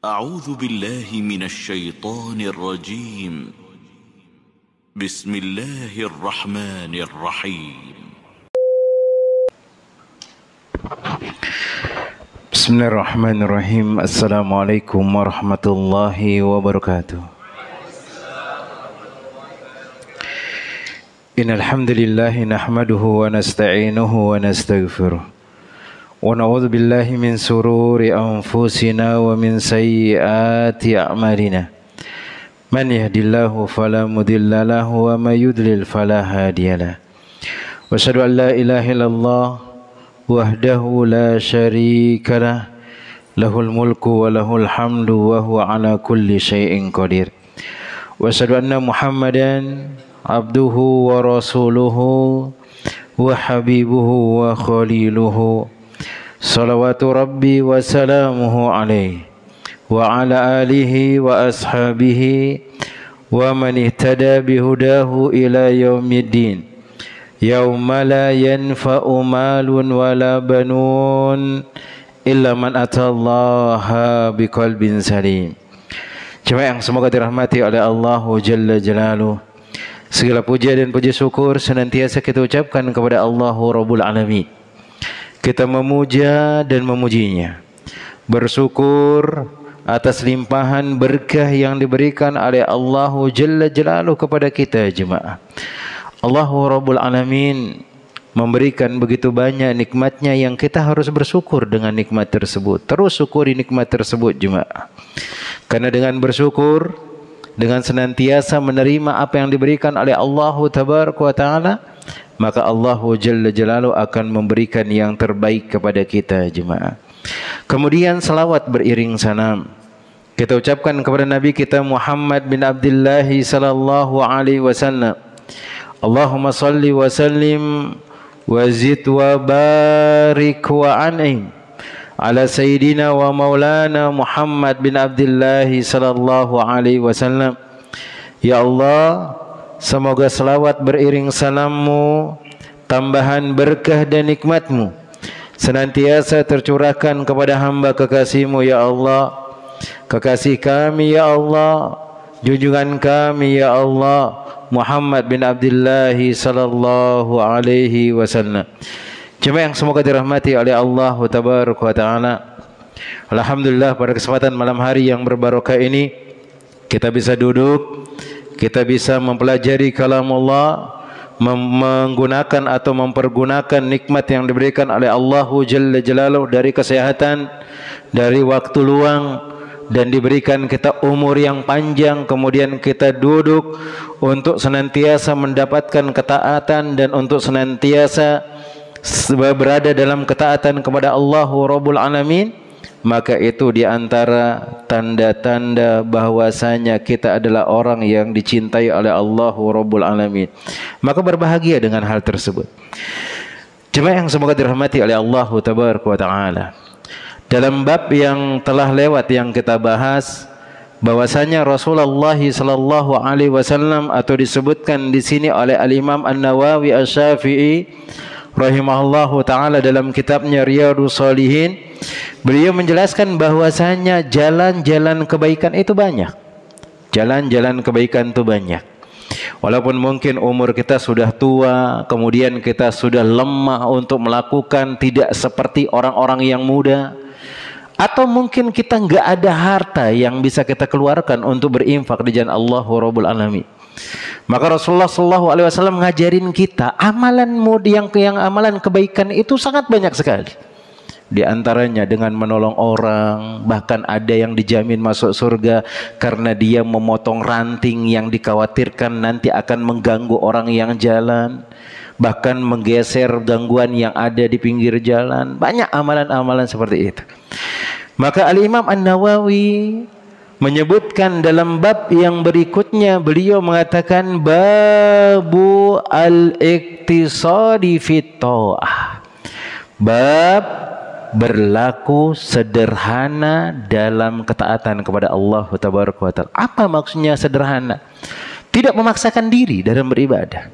أعوذ بالله من الشيطان الرجيم. بسم الله الرحمن الرحيم. بسم الله الرحمن الرحيم. السلام عليكم ورحمة الله وبركاته. إن الحمد لله نحمده ونستعينه ونستغفره ونعوذ بالله من شرور أنفسنا ومن سيئات أعمالنا. من يهد الله فلا مضل له ومن يضلل فلا هادي له. وأشهد أن لا إله إلا الله وحده لا شريك له له الملك وله الحمد وهو على كل شيء قدير. وأشهد أن محمدا عبده ورسوله وحبيبه وخليله صلوات ربي وسلامه عليه وعلى آله وأصحابه ومن اهتدى بهداه إلى يوم الدين يوم لا ينفع مال ولا بنون إلا من أتى الله بقلب سليم. Jemaah yang semoga dirahmati oleh Allah Jalla Jalaluh. Segala puja dan puji syukur senantiasa kita ucapkan kepada Allah Rabbul Alamin. Kita memuja dan memujinya, bersyukur atas limpahan berkah yang diberikan oleh Allah Jalla Jalaluh kepada kita jemaah. Allah Rabbul Alamin memberikan begitu banyak nikmatnya yang kita harus bersyukur dengan nikmat tersebut. Terus syukuri nikmat tersebut jemaah. Karena dengan bersyukur, dengan senantiasa menerima apa yang diberikan oleh Allah Tabaraka wa Ta'ala, maka Allah Jalla Jalaluh akan memberikan yang terbaik kepada kita jemaah. Kemudian salawat beriring salam kita ucapkan kepada Nabi kita Muhammad bin Abdullah sallallahu alaihi wasallam. Allahumma salli wa sallim wa zid wa barik wa an'im ala sayyidina wa maulana Muhammad bin Abdullah sallallahu alaihi wasallam. Ya Allah, semoga selawat beriring salammu, tambahan berkah dan nikmatmu senantiasa tercurahkan kepada hamba kekasihmu ya Allah, kekasih kami ya Allah, junjungan kami ya Allah, Muhammad bin Abdullah sallallahu alaihi wasallam. Jemaah yang semoga dirahmati oleh Allah Tabaraka wa Ta'ala. Alhamdulillah pada kesempatan malam hari yang berbarokah ini kita bisa duduk, kita bisa mempelajari kalamullah, menggunakan atau mempergunakan nikmat yang diberikan oleh Allah Jalla Jalaluh dari kesehatan, dari waktu luang, dan diberikan kita umur yang panjang. Kemudian kita duduk untuk senantiasa mendapatkan ketaatan dan untuk senantiasa berada dalam ketaatan kepada Allah Rabbul Alamin. Maka itu diantara tanda-tanda bahwasanya kita adalah orang yang dicintai oleh Allah Rabbul Alamin. Maka berbahagia dengan hal tersebut. Jemaah yang semoga dirahmati oleh Allah Tabaraka wa Ta'ala. Dalam bab yang telah lewat yang kita bahas, bahwasanya Rasulullah sallallahu alaihi wasallam atau disebutkan di sini oleh Al-Imam An-Nawawi Asy-Syafi'i rahimahullahu taala dalam kitabnya Riyadhus Shalihin, beliau menjelaskan bahwasanya jalan-jalan kebaikan itu banyak. Jalan-jalan kebaikan itu banyak. Walaupun mungkin umur kita sudah tua, kemudian kita sudah lemah untuk melakukan, tidak seperti orang-orang yang muda, atau mungkin kita enggak ada harta yang bisa kita keluarkan untuk berinfak di jalan Allah Rabbul Alamin. Maka Rasulullah sallallahu alaihi wasallam ngajarin kita amalan yang amalan kebaikan itu sangat banyak sekali. Di antaranya dengan menolong orang, bahkan ada yang dijamin masuk surga karena dia memotong ranting yang dikhawatirkan nanti akan mengganggu orang yang jalan, bahkan menggeser gangguan yang ada di pinggir jalan. Banyak amalan-amalan seperti itu. Maka Al-Imam An-Nawawi menyebutkan dalam bab yang berikutnya, beliau mengatakan babu al-iqtisadi fit ta'ah. Bab berlaku sederhana dalam ketaatan kepada Allah Tabaraka wa Ta'ala. Apa maksudnya sederhana? Tidak memaksakan diri dalam beribadah.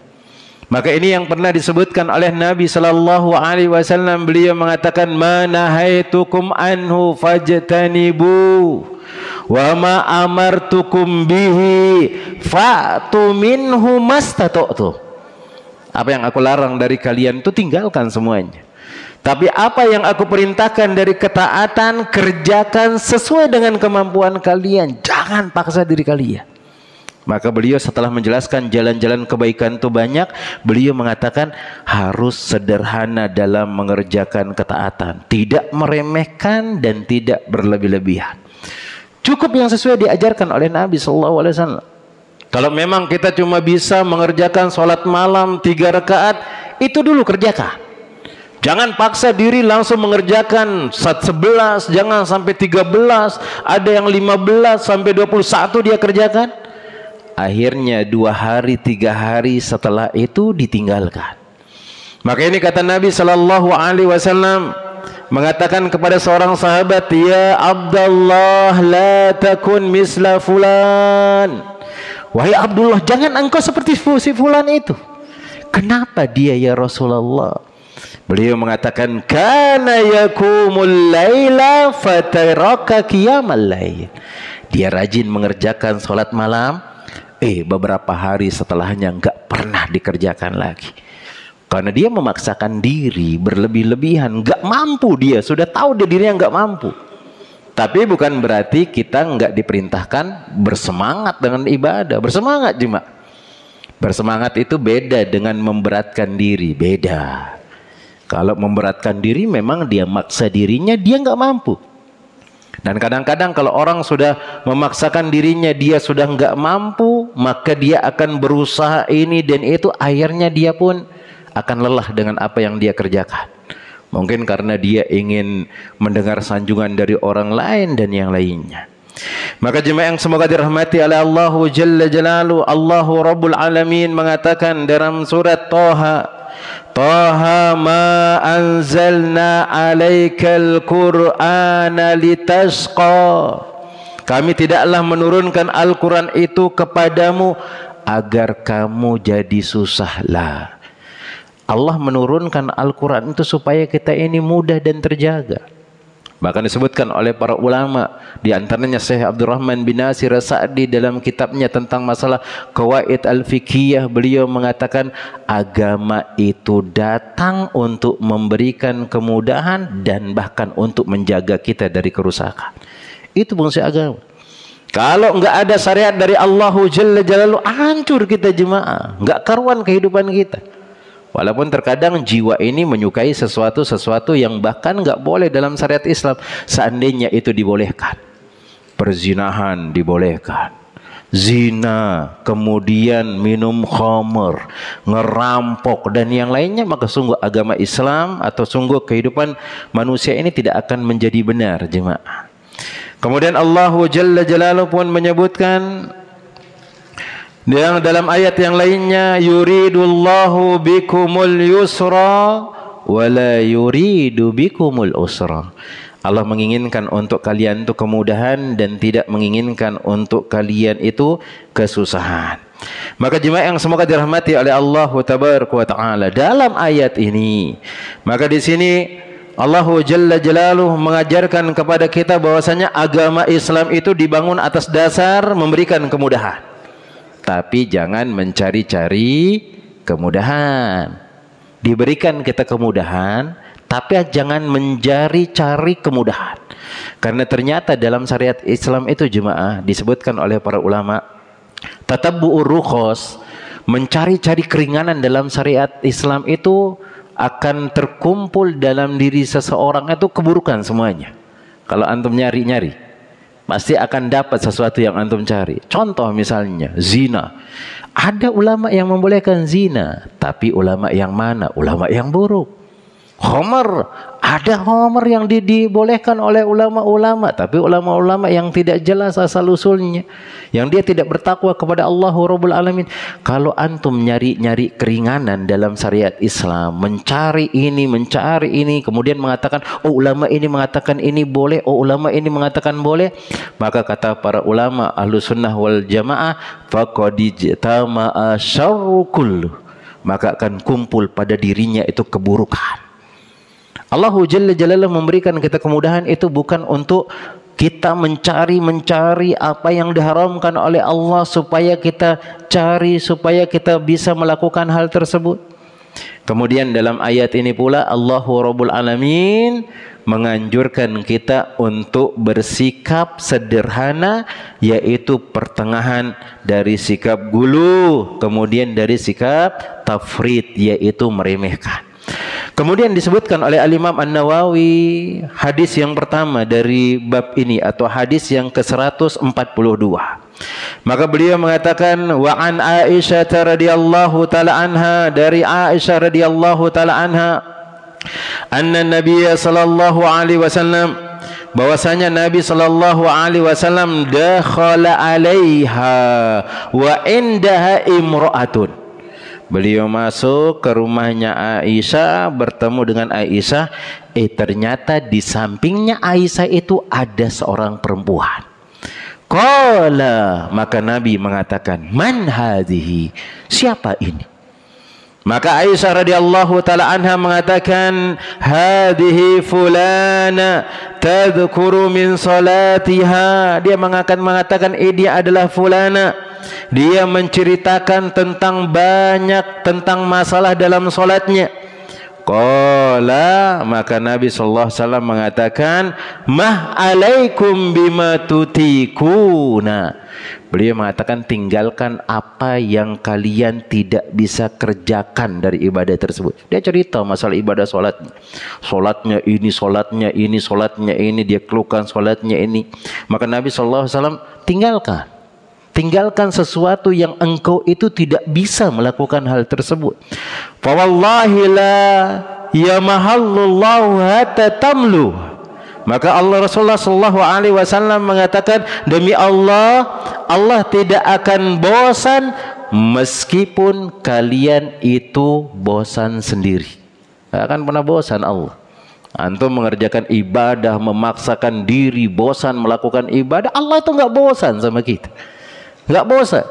Maka ini yang pernah disebutkan oleh Nabi sallallahu alaihi wasallam, beliau mengatakan, "Ma nahaitukum anhu fajtanibu Wa ma amartukum bihi fa'tu minhu mastata'tu. Apa yang aku larang dari kalian itu tinggalkan semuanya. Tapi apa yang aku perintahkan dari ketaatan, kerjakan sesuai dengan kemampuan kalian. Jangan paksa diri kalian. Maka beliau setelah menjelaskan jalan-jalan kebaikan itu banyak, beliau mengatakan harus sederhana dalam mengerjakan ketaatan, tidak meremehkan dan tidak berlebih-lebihan. Cukup yang sesuai diajarkan oleh Nabi SAW. Kalau memang kita cuma bisa mengerjakan sholat malam 3 rakaat, itu dulu kerjakan. Jangan paksa diri langsung mengerjakan 11, jangan sampai 13, ada yang 15 sampai 21 dia kerjakan. Akhirnya 2 hari 3 hari setelah itu ditinggalkan. Maka ini kata Nabi Sallallahu Alaihi Wasallam mengatakan kepada seorang sahabat, ya Abdullah, la takun misla fulan. Wahai Abdullah, jangan engkau seperti si fulan itu. Kenapa dia ya Rasulullah? Beliau mengatakan, kana yakumul laila fataraka qiyamal lail. Dia rajin mengerjakan salat malam, beberapa hari setelahnya enggak pernah dikerjakan lagi. Karena dia memaksakan diri berlebih-lebihan, enggak mampu dia, sudah tahu dia dirinya enggak mampu. Tapi bukan berarti kita enggak diperintahkan bersemangat dengan ibadah, bersemangat cuma. Bersemangat itu beda dengan memberatkan diri, beda. Kalau memberatkan diri memang dia maksa dirinya, dia enggak mampu. Dan kadang-kadang kalau orang sudah memaksakan dirinya, dia sudah enggak mampu, maka dia akan berusaha ini dan itu, akhirnya dia pun akan lelah dengan apa yang dia kerjakan. Mungkin karena dia ingin mendengar sanjungan dari orang lain dan yang lainnya. Maka jemaah yang semoga dirahmati oleh Allah Jalla Jalaluhu, Allahu Rabbul Alamin mengatakan dalam surat Thaha, Taha ma anzalna alaikal qur'ana litasqa. Kami tidaklah menurunkan Al-Quran itu kepadamu agar kamu jadi susahlah. Allah menurunkan Al-Quran itu supaya kita ini mudah dan terjaga. Bahkan disebutkan oleh para ulama, di antaranya Syekh Abdurrahman bin Nasir As-Sa'di dalam kitabnya tentang masalah Qawaid Al-Fiqhiyah, beliau mengatakan agama itu datang untuk memberikan kemudahan dan bahkan untuk menjaga kita dari kerusakan. Itu fungsi agama. Kalau enggak ada syariat dari Allah Jalla Jalaluhu, hancur kita jemaah, enggak karuan kehidupan kita. Walaupun terkadang jiwa ini menyukai sesuatu yang bahkan nggak boleh dalam syariat Islam. Seandainya itu dibolehkan, perzinahan dibolehkan, zina, kemudian minum khamr, ngerampok dan yang lainnya, maka sungguh agama Islam atau sungguh kehidupan manusia ini tidak akan menjadi benar jemaah. Kemudian Allah Jalla Jalaluhu pun menyebutkan yang dalam ayat yang lainnya, yuridullahu bikumul yusra wa la yuridu bikumul usra. Allah menginginkan untuk kalian itu kemudahan dan tidak menginginkan untuk kalian itu kesusahan. Maka jemaah yang semoga dirahmati oleh Allah Tabaraka wa Ta'ala, dalam ayat ini, maka di sini Allah Jalla Jalaluhu mengajarkan kepada kita bahwasanya agama Islam itu dibangun atas dasar memberikan kemudahan. Tapi jangan mencari-cari kemudahan. Diberikan kita kemudahan, tapi jangan mencari-cari kemudahan. Karena ternyata dalam syariat Islam itu jemaah disebutkan oleh para ulama, tatabbu'ur rukhas, mencari-cari keringanan dalam syariat Islam itu akan terkumpul dalam diri seseorang itu keburukan semuanya. Kalau antum nyari-nyari, pasti akan dapat sesuatu yang antum cari. Contoh misalnya zina. Ada ulama yang membolehkan zina, tapi ulama yang mana? Ulama yang buruk. Khamr, ada khamr yang dibolehkan oleh ulama-ulama, tapi ulama-ulama yang tidak jelas asal usulnya, yang dia tidak bertakwa kepada Allah Rabbul Alamin. Kalau antum nyari-nyari keringanan dalam syariat Islam, mencari ini, kemudian mengatakan, oh ulama ini mengatakan ini boleh, oh ulama ini mengatakan boleh, maka kata para ulama Ahlus Sunnah wal Jamaah, faqad ijtama'a syarru kullu, maka akan kumpul pada dirinya itu keburukan. Allah Jalla Jalaluhu memberikan kita kemudahan itu bukan untuk kita mencari apa yang diharamkan oleh Allah supaya kita cari, supaya kita bisa melakukan hal tersebut. Kemudian dalam ayat ini pula Allahu Rabbul Alamin menganjurkan kita untuk bersikap sederhana, yaitu pertengahan dari sikap gulu, kemudian dari sikap tafrid, yaitu meremehkan. Kemudian disebutkan oleh Al-Imam An-Nawawi hadis yang pertama dari bab ini atau hadis yang ke-142. Maka beliau mengatakan, wa an Aisyah radhiyallahu taala anha, dari Aisyah radhiyallahu taala anha, anna Nabiy sallallahu alaihi wasallam, bahwasanya Nabi sallallahu alaihi wasallam dakhala alaiha wa indaha imra'atun. Beliau masuk ke rumahnya Aisyah, bertemu dengan Aisyah. Ternyata di sampingnya Aisyah itu ada seorang perempuan. Qala, maka Nabi mengatakan, man hadhihi, siapa ini? Maka Aisyah radhiyallahu taala anha mengatakan, hadhihi fulana tadhkuru min salatiha. Dia mengatakan dia adalah fulana. Dia menceritakan tentang banyak tentang masalah dalam solatnya. Qala, maka Nabi sallallahu alaihi wasallam mengatakan, mah alaikum bima tutikuna. Beliau mengatakan, tinggalkan apa yang kalian tidak bisa kerjakan dari ibadah tersebut. Dia cerita masalah ibadah solatnya. Solatnya ini, solatnya ini, solatnya ini. Dia keluhkan solatnya ini. Maka Nabi sallallahu alaihi wasallam, tinggalkan sesuatu yang engkau itu tidak bisa melakukan hal tersebut. Fa wallahi la yamahallullahu hatta tamlu. Maka Allah Rasulullah sallallahu alaihi wasallam mengatakan, demi Allah, Allah tidak akan bosan meskipun kalian itu bosan sendiri. Tidak akan pernah bosan Allah. Antum mengerjakan ibadah, memaksakan diri, bosan melakukan ibadah, Allah itu enggak bosan sama kita. Enggak bosan.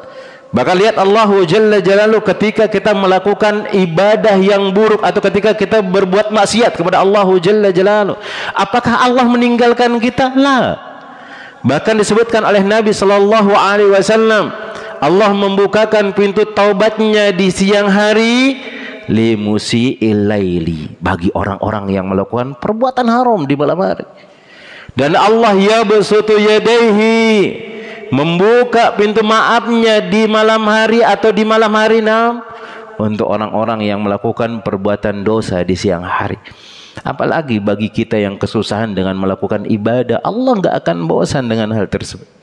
Bahkan lihat Allah Jalla Jalaluhu ketika kita melakukan ibadah yang buruk atau ketika kita berbuat maksiat kepada Allah Jalla Jalaluhu, apakah Allah meninggalkan kita? La. Bahkan disebutkan oleh Nabi sallallahu alaihi wasallam, Allah membukakan pintu taubatnya di siang hari li musii'il laili, bagi orang-orang yang melakukan perbuatan haram di malam hari. Dan Allah yabsutu yadaihi, membuka pintu maafnya di malam hari atau di malam hari untuk orang-orang yang melakukan perbuatan dosa di siang hari. Apalagi bagi kita yang kesusahan dengan melakukan ibadah, Allah enggak akan bosan dengan hal tersebut.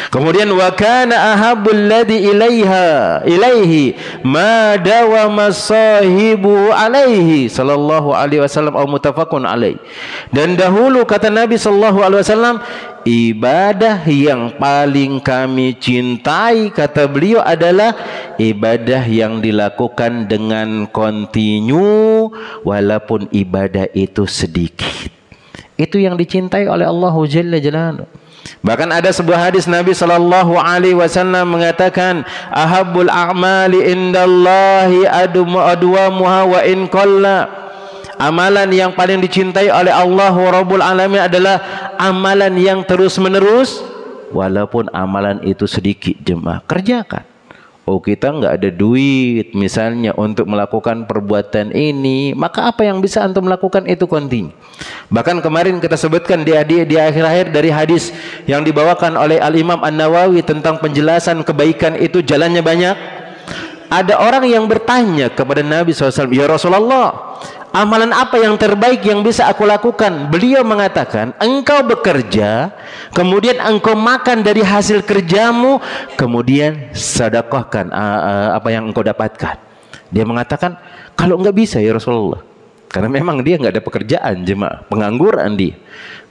Kemudian wa kana ahabbul ladzi ilaihi ma dawama sahibu alaihi sallallahu alaihi wasallam au muttafaqun alaihi. Dan dahulu kata Nabi sallallahu alaihi wasallam, ibadah yang paling kami cintai, kata beliau, adalah ibadah yang dilakukan dengan kontinu walaupun ibadah itu sedikit. Itu yang dicintai oleh Allah Jalla Jalaluhu. Bahkan ada sebuah hadis Nabi sallallahu alaihi wasallam mengatakan, ahabbul a'mali indallahi adwamuha wa in qalla. Amalan yang paling dicintai oleh Allah Rabbul Alamin adalah amalan yang terus menerus walaupun amalan itu sedikit. Jemaah, kerjakan. Oh, kita enggak ada duit misalnya untuk melakukan perbuatan ini, maka apa yang bisa antum melakukan itu kontinu. Bahkan kemarin kita sebutkan di akhir-akhir dari hadis yang dibawakan oleh Al-Imam An-Nawawi tentang penjelasan kebaikan itu jalannya banyak. Ada orang yang bertanya kepada Nabi SAW, ya Rasulullah, amalan apa yang terbaik yang bisa aku lakukan? Beliau mengatakan, engkau bekerja, kemudian engkau makan dari hasil kerjamu, kemudian sedekahkan apa yang engkau dapatkan. Dia mengatakan, kalau enggak bisa ya Rasulullah, karena memang dia enggak ada pekerjaan, jemaah, pengangguran dia.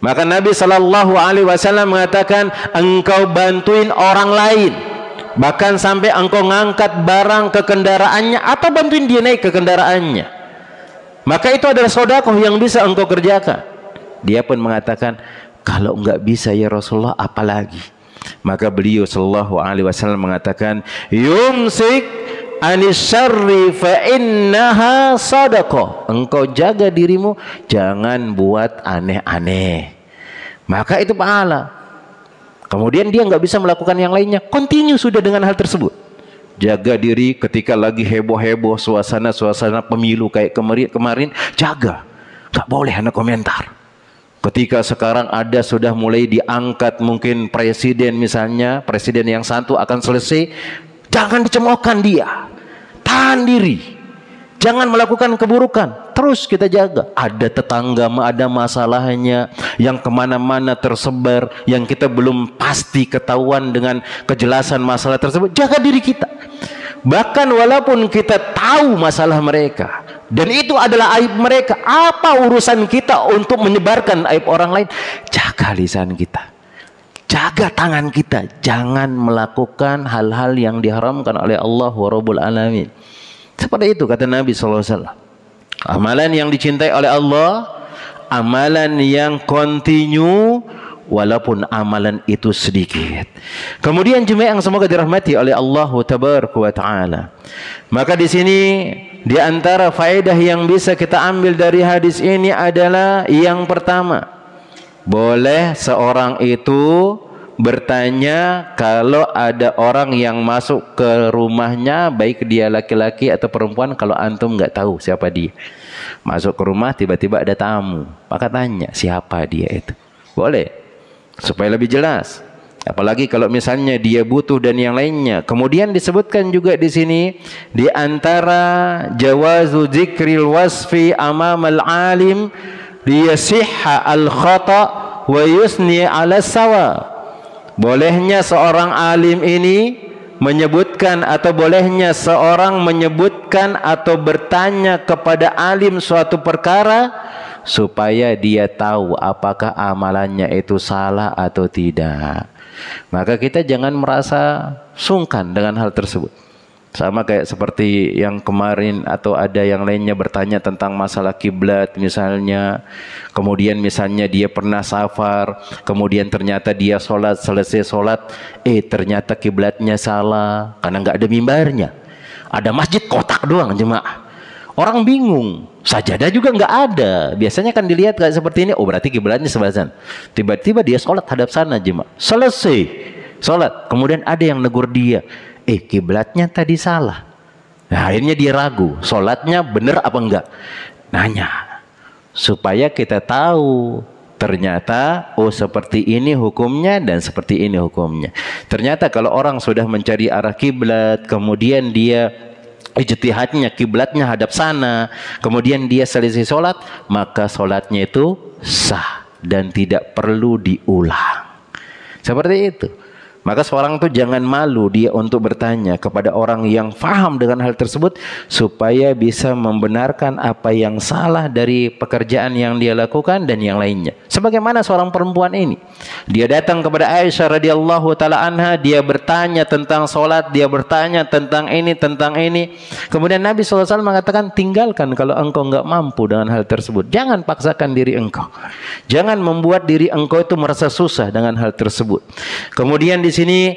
Maka Nabi sallallahu alaihi wasallam mengatakan, engkau bantuin orang lain, bahkan sampai engkau ngangkat barang ke kendaraannya atau bantuin dia naik ke kendaraannya, maka itu adalah sedekah yang bisa engkau kerjakan. Dia pun mengatakan, kalau enggak bisa ya Rasulullah, apalagi? Maka beliau sallallahu alaihi wasallam mengatakan, yumsik anis syarri fa innaha sadaqah. Engkau jaga dirimu, jangan buat aneh-aneh. maka itu pahala. Kemudian dia nggak bisa melakukan yang lainnya, continue sudah dengan hal tersebut. Jaga diri ketika lagi heboh-heboh suasana pemilu kayak kemarin, jaga, nggak boleh ada komentar. Ketika sekarang ada sudah mulai diangkat mungkin presiden misalnya, presiden yang satu akan selesai, jangan dicemoohkan dia, tahan diri. Jangan melakukan keburukan. Terus kita jaga. Ada tetangga, ada masalahnya yang kemana-mana tersebar, yang kita belum pasti ketahuan dengan kejelasan masalah tersebut. Jaga diri kita. Bahkan walaupun kita tahu masalah mereka dan itu adalah aib mereka, apa urusan kita untuk menyebarkan aib orang lain? Jaga lisan kita. Jaga tangan kita. Jangan melakukan hal-hal yang diharamkan oleh Allah wa Rabbul Alamin. Seperti itu kata Nabi SAW. Amalan yang dicintai oleh Allah, amalan yang kontinu walaupun amalan itu sedikit. Kemudian jemaah yang semoga dirahmati oleh Allah Tabaraka wa Ta'ala. Maka di sini di antara faedah yang bisa kita ambil dari hadis ini adalah yang pertama, boleh seorang itu bertanya kalau ada orang yang masuk ke rumahnya, baik dia laki-laki atau perempuan. Kalau antum nggak tahu siapa dia, masuk ke rumah tiba-tiba ada tamu, maka tanya siapa dia itu. Boleh, supaya lebih jelas. Apalagi kalau misalnya dia butuh dan yang lainnya. Kemudian disebutkan juga di sini di antara jawazu dzikril wasfi amamal alim liyasihha al khata wa yusni ala sawa. Bolehnya seorang alim ini menyebutkan atau bolehnya seorang menyebutkan atau bertanya kepada alim suatu perkara supaya dia tahu apakah amalannya itu salah atau tidak. Maka kita jangan merasa sungkan dengan hal tersebut. Sama kayak seperti yang kemarin atau ada yang lainnya bertanya tentang masalah kiblat misalnya. Kemudian misalnya dia pernah safar, kemudian ternyata dia sholat, selesai sholat, ternyata kiblatnya salah karena nggak ada mimbarnya. Ada masjid kotak doang jemaah. Orang bingung, sajadah juga nggak ada. Biasanya kan dilihat kayak seperti ini, oh berarti kiblatnya sebelah sana. Tiba-tiba dia sholat hadap sana jemaah. Selesai sholat, kemudian ada yang negur dia. Kiblatnya tadi salah. Nah, akhirnya dia ragu, sholatnya benar apa enggak? Nanya, supaya kita tahu ternyata seperti ini hukumnya dan seperti ini hukumnya. Ternyata kalau orang sudah mencari arah kiblat, kemudian dia ijtihadnya kiblatnya hadap sana, kemudian dia selesai sholat, maka sholatnya itu sah dan tidak perlu diulang. Seperti itu. Maka seorang itu jangan malu dia untuk bertanya kepada orang yang faham dengan hal tersebut supaya bisa membenarkan apa yang salah dari pekerjaan yang dia lakukan dan yang lainnya. Sebagaimana seorang perempuan ini, dia datang kepada Aisyah radhiyallahu taala anha, dia bertanya tentang salat, dia bertanya tentang ini, tentang ini. Kemudian Nabi SAW mengatakan, tinggalkan kalau engkau enggak mampu dengan hal tersebut. Jangan paksakan diri engkau. Jangan membuat diri engkau itu merasa susah dengan hal tersebut. Kemudian di sini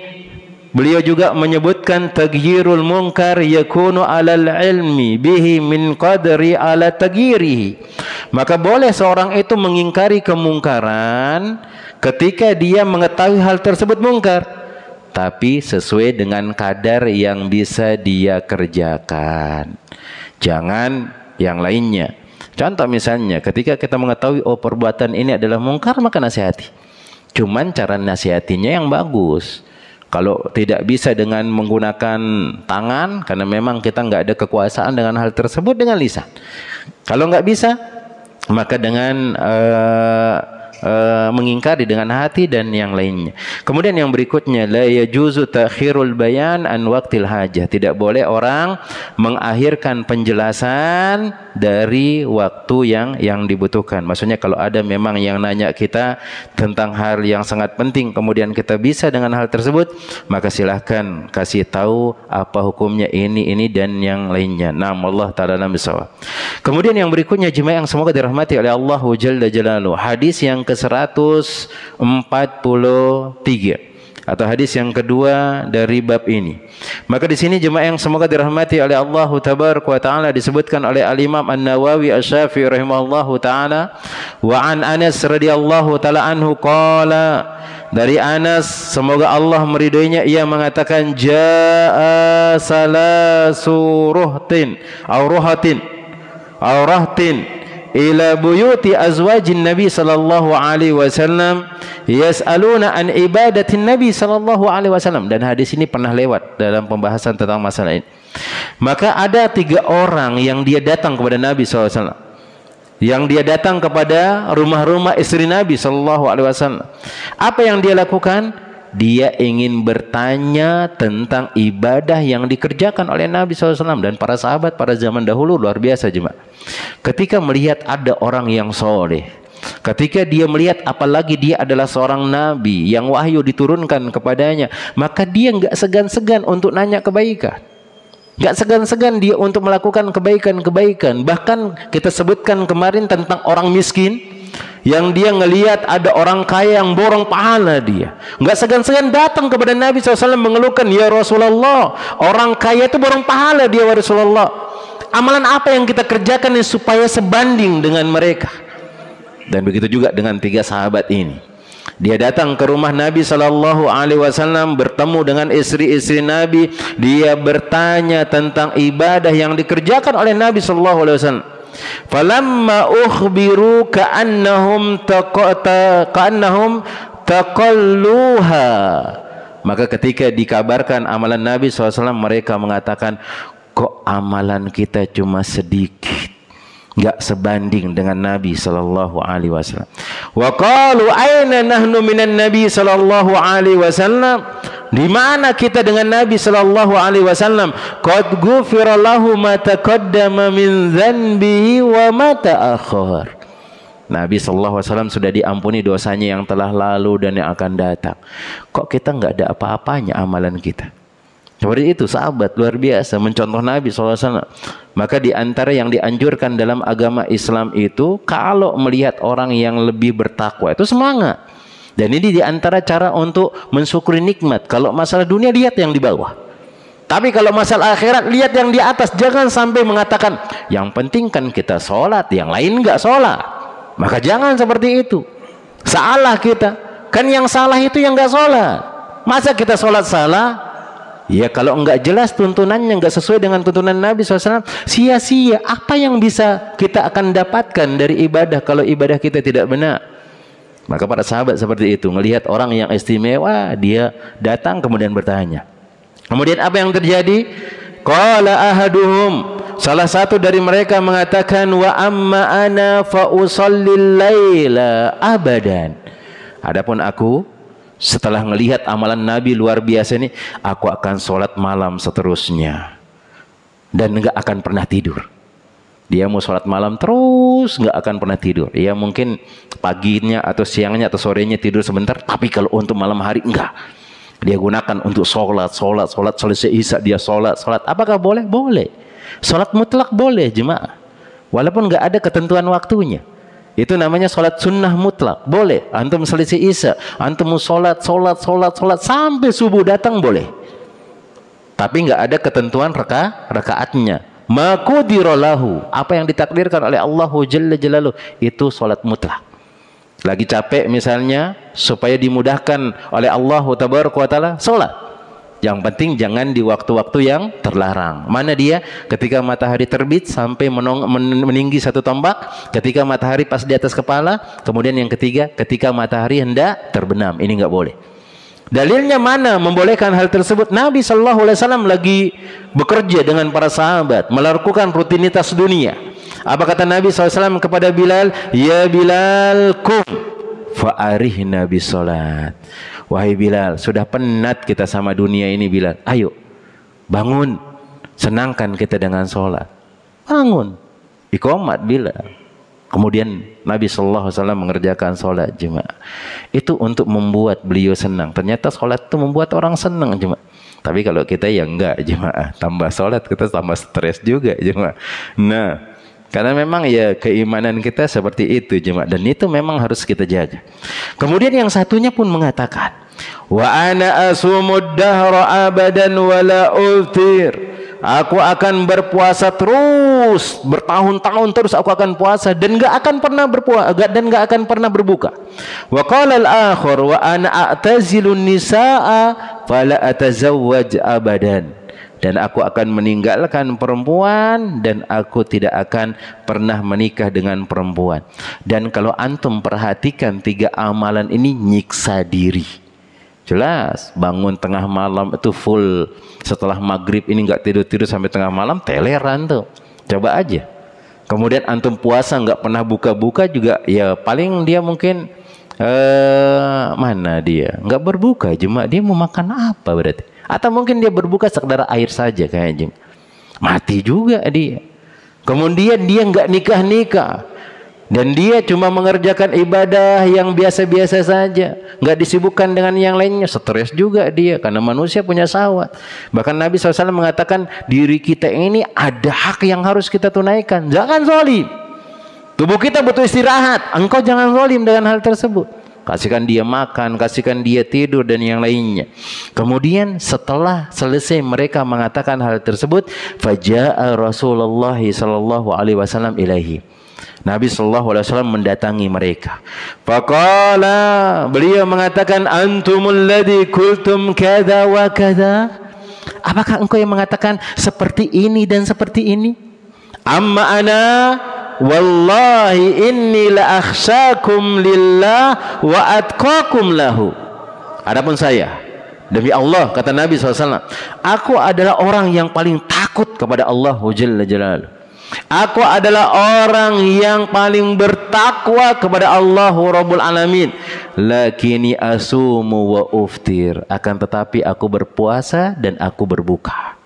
beliau juga menyebutkan taghyirul munkar yakunu alal ilmi bihi min qadri ala taghyirihi. Maka boleh seorang itu mengingkari kemungkaran ketika dia mengetahui hal tersebut mungkar, tapi sesuai dengan kadar yang bisa dia kerjakan. Jangan yang lainnya. Contoh misalnya ketika kita mengetahui perbuatan ini adalah mungkar, maka nasihati. Cuman cara nasihatinya yang bagus. Kalau tidak bisa dengan menggunakan tangan, karena memang kita nggak ada kekuasaan dengan hal tersebut, dengan lisan. Kalau nggak bisa, maka dengan mengingkari dengan hati dan yang lainnya. Kemudian yang berikutnya, la yajuzu ta'khirul bayan an waqtil hajah. Tidak boleh orang mengakhirkan penjelasan dari waktu yang dibutuhkan. Maksudnya kalau ada memang yang nanya kita tentang hal yang sangat penting, kemudian kita bisa dengan hal tersebut, maka silahkan kasih tahu apa hukumnya ini dan yang lainnya. Naam, Allah ta'ala alam bisawab. Kemudian yang berikutnya jemaah yang semoga dirahmati oleh Allah Jalla Jalaluhu, hadis yang ke-143. atau hadis yang kedua dari bab ini. Maka di sini jemaah yang semoga dirahmati oleh Allah tabaraka wa taala disebutkan oleh Al-Imam An-Nawawi Asy-Syafi'i rahimahullahu taala, wa an Anas radhiyallahu taala anhu qala, dari Anas semoga Allah meridhoinya, ia mengatakan jaa salasu ruhtin aw rahtin ila buyuti azwajin Nabi sallallahu alaihi wasallam yas'aluna an ibadatin Nabi sallallahu alaihi wasallam. Dan hadis ini pernah lewat dalam pembahasan tentang masalah ini. Maka ada 3 orang yang dia datang kepada Nabi sallallahu alaihi wasallam, yang dia datang kepada rumah-rumah istri Nabi sallallahu alaihi wasallam. Apa yang dia lakukan? Dia ingin bertanya tentang ibadah yang dikerjakan oleh Nabi SAW. Dan para sahabat pada zaman dahulu luar biasa jemaah. Ketika melihat ada orang yang soleh, ketika dia melihat apalagi dia adalah seorang Nabi yang wahyu diturunkan kepadanya, maka dia nggak segan-segan untuk nanya kebaikan. Nggak segan-segan dia untuk melakukan kebaikan-kebaikan. Bahkan kita sebutkan kemarin tentang orang miskin yang dia ngelihat ada orang kaya yang borong pahala, dia nggak segan-segan datang kepada Nabi SAW mengeluhkan, ya Rasulullah, orang kaya itu borong pahala dia, wa Rasulullah. Amalan apa yang kita kerjakan supaya sebanding dengan mereka? Dan begitu juga dengan 3 sahabat ini. Dia datang ke rumah Nabi sallallahu alaihi wasallam, bertemu dengan istri-istri Nabi, dia bertanya tentang ibadah yang dikerjakan oleh Nabi sallallahu alaihi wasallam. Falamma ukhbiru ka'annahum taqalluha, maka ketika dikabarkan amalan Nabi SAW, mereka mengatakan, kok amalan kita cuma sedikit, nggak sebanding dengan Nabi sallallahu alaihi wasallam. Wa qalu aina nahnu minan Nabi sallallahu alaihi wasallam, di mana kita dengan Nabi sallallahu alaihi wasallam? Qad ghufira lahu ma taqaddama min dzanbihi wa ma ta'akhkhar. Nabi sallallahu alaihi wasallam sudah diampuni dosanya yang telah lalu dan yang akan datang. Kok kita nggak ada apa-apanya amalan kita? Seperti itu sahabat luar biasa mencontoh Nabi SAW. Maka di antara yang dianjurkan dalam agama Islam itu, kalau melihat orang yang lebih bertakwa itu semangat. Dan ini di antara cara untuk mensyukuri nikmat. Kalau masalah dunia lihat yang di bawah. Tapi kalau masalah akhirat lihat yang di atas. Jangan sampai mengatakan yang penting kan kita sholat, yang lain nggak sholat. Maka jangan seperti itu. Salah kita. Kan yang salah itu yang nggak sholat. Masa kita sholat salah? Ya kalau enggak jelas tuntunannya, enggak sesuai dengan tuntunan Nabi SAW, sia-sia. Apa yang bisa kita akan dapatkan dari ibadah kalau ibadah kita tidak benar? Maka para sahabat seperti itu, melihat orang yang istimewa, dia datang kemudian bertanya. Kemudian apa yang terjadi? Qala ahaduhum, salah satu dari mereka mengatakan, wa amma ana fa usallil laila abadan. Adapun aku, setelah melihat amalan Nabi luar biasa ini, aku akan sholat malam seterusnya dan nggak akan pernah tidur. Dia mau sholat malam terus, nggak akan pernah tidur. Ya mungkin paginya atau siangnya atau sorenya tidur sebentar, tapi kalau untuk malam hari enggak. Dia gunakan untuk sholat, selesai isya dia sholat. Apakah boleh? Boleh. Sholat mutlak boleh jemaah, walaupun nggak ada ketentuan waktunya. Itu namanya sholat sunnah mutlak, boleh. Antum selesai isya, antum sholat sampai subuh datang boleh. Tapi nggak ada ketentuan rakaatnya. Maqudirolahu, apa yang ditakdirkan oleh Allah Jalla Jalaluh, itu sholat mutlak. Lagi capek misalnya, supaya dimudahkan oleh Allah Tabaraka wa Ta'ala, sholat. Yang penting jangan di waktu-waktu yang terlarang. Mana dia? Ketika matahari terbit sampai meninggi 1 tombak, ketika matahari pas di atas kepala, kemudian yang ketiga ketika matahari hendak terbenam. Ini nggak boleh. Dalilnya mana membolehkan hal tersebut? Nabi sallallahu alaihi wasallam lagi bekerja dengan para sahabat, melakukan rutinitas dunia. Apa kata Nabi SAW kepada Bilal? Ya Bilal, kum fa'arihna bisolat. Wahai Bilal, sudah penat kita sama dunia ini Bilal. Ayo, bangun, senangkan kita dengan sholat. Bangun, iqamat Bilal. Kemudian Nabi SAW mengerjakan sholat jemaah. Itu untuk membuat beliau senang. Ternyata sholat itu membuat orang senang jemaah. Tapi kalau kita ya enggak jemaah. Tambah sholat kita tambah stres juga jemaah. Nah, karena memang ya keimanan kita seperti itu jemaah. Dan itu memang harus kita jaga. Kemudian yang satunya pun mengatakan, Wa ana asumud dahra abadan wala uftir. Aku akan berpuasa terus, bertahun-tahun terus aku akan puasa dan enggak akan pernah berpuasa dan enggak akan pernah berbuka. Wa qala al-akhar wa ana a'tazilun nisaa fala atazawwaj abadan. Dan aku akan meninggalkan perempuan dan aku tidak akan pernah menikah dengan perempuan. Dan kalau antum perhatikan 3 amalan ini nyiksa diri. Jelas, bangun tengah malam itu full. Setelah maghrib ini nggak tidur-tidur sampai tengah malam, teleran tuh. Coba aja. Kemudian antum puasa nggak pernah buka-buka juga, ya paling dia mungkin mana dia? Nggak berbuka, cuma dia mau makan apa berarti? Atau mungkin dia berbuka sekedar air saja kayaknya. Mati juga dia. Kemudian dia nggak nikah-nikah. Dan dia cuma mengerjakan ibadah yang biasa-biasa saja, nggak disibukkan dengan yang lainnya. Stres juga dia, karena manusia punya syahwat. Bahkan Nabi SAW mengatakan, diri kita ini ada hak yang harus kita tunaikan. Jangan zalim. Tubuh kita butuh istirahat. Engkau jangan zalim dengan hal tersebut. Kasihkan dia makan, kasihkan dia tidur dan yang lainnya. Kemudian setelah selesai mereka mengatakan hal tersebut, faja'a Rasulullah sallallahu alaihi wasallam ilaihi. Nabi SAW mendatangi mereka. Faqala, beliau mengatakan, antumul ladzi kultum kada wa kada. Apakah engkau yang mengatakan seperti ini dan seperti ini? Amma ana wallahi inni la akhsyakum lillah wa atqakum lahu. Adapun saya, demi Allah, kata Nabi SAW, aku adalah orang yang paling takut kepada Allah Jalla Jalaluhu. Aku adalah orang yang paling bertakwa kepada Allah Rabbul Alamin. Lakini asumu wa uftir. Akan tetapi aku berpuasa dan aku berbuka.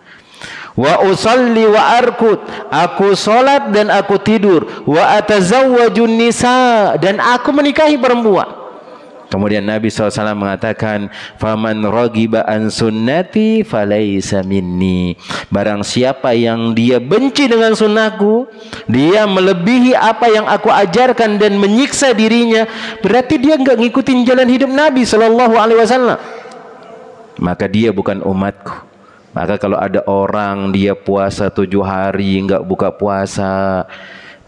Wa usalli wa arkut. Aku salat dan aku tidur. Wa atazawwajun nisa. Dan aku menikahi perempuan. Kemudian Nabi SAW mengatakan, faman ragiba an sunnati falaysa minni. Barang siapa yang dia benci dengan sunnahku, dia melebihi apa yang aku ajarkan dan menyiksa dirinya, berarti dia enggak ngikutin jalan hidup Nabi SAW. Maka dia bukan umatku. Maka kalau ada orang dia puasa 7 hari enggak buka puasa,